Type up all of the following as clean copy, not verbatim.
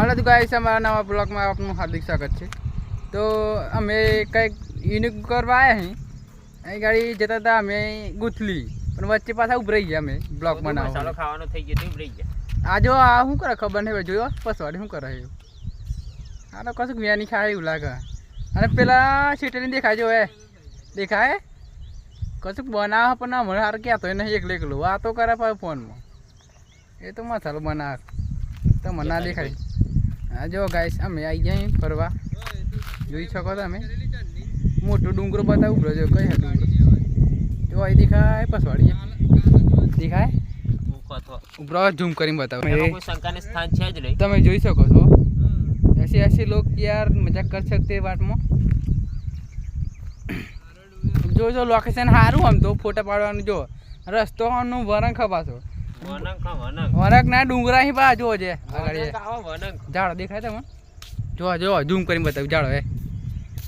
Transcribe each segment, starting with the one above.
હાલો તો ગાઈસ અમારા નવા બ્લોગમાં આપનું હાર્દિક સ્વાગત છે। તો અમે કંઈક યુનિક કરવા આવ્યા અહીં અહીં ગાડી જતા હતા અમે ગુથલી પણ વચ્ચે પાછા ઉભરાઈ ગયા અમે બ્લોગ બનાવવા મસાલો ખાવાનો થઈ ગયો તો ઉભરાઈ ગયા। આ જો આ શું કરે ખબર નહીં જોયો પસવાડી શું કરે આ તો કશું વ્યાની ખાય એવું લાગે અને પેલા સીટની દેખાય જો એ દેખાય કશું બનાવે પણ ના મને સારું કહેતો નહીં એકલો વાતો કરે પાછું ફોનમાં એ તો મસાલો બનાવે તો મને ના દેખાય। હા જો ગાઈસ અમે આવી જાય ફરવા જોઈ શકો તમે મોટો ડુંગરો બતાવું ઉભરો જો કઈ ડુંગરો જો અહીં દેખાય પસવાડી દેખાય ઉભરો ઝૂમ કરીને બતાવો શંકાને સ્થાન છે જ નહીં તમે જોઈ શકો છો। ऐसे ऐसे लोग यार मजाक कर सकते हैं बात में जो लोकेशन हारू हम तो फोटा पाड़વાનું જો રસ્તો નું વરંગ ખબાસો વરંગ ના ડુંગરા હી બા જો છે આગળ ઝાડો દેખાય તમને જો જો ઝૂમ કરીને બતાવું ઝાડો એ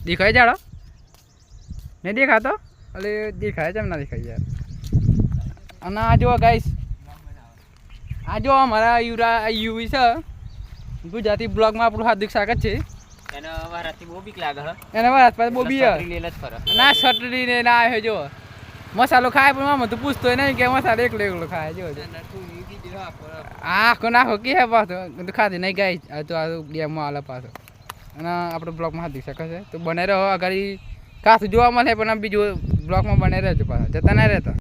દેખાય ઝાડો નહીં દેખાતો એટલે દેખાય કેમ ના દેખાય યાર। અને આ જો ગાઈસ આ જો અમારા યુવી છે ગુજરાતી બ્લોગમાં આપણું હાર્દિક સ્વાગત છે। એના વારાથી બહુ બીક લાગે હે એના વારાત પાસે બહુ બીક લેલ જ ફરે ના છટરી ને ના આવ્યો જો મસાલો ખાય પણ મામા તો પૂછતો નહીં કે મસાલો એકલો ખાય જો આખો નાખો કે હે પાછો તો ખાતી નહીં ગાય તો આ ગેમમાં આલે પાછો અને આપણો બ્લોગમાં હાર્દિક સ્વાગત છે। તો બને રહો આગળ કાશું જોવા મળે પણ બીજું બ્લોગમાં બને રહેજો પાછા જતા ના રહેતા।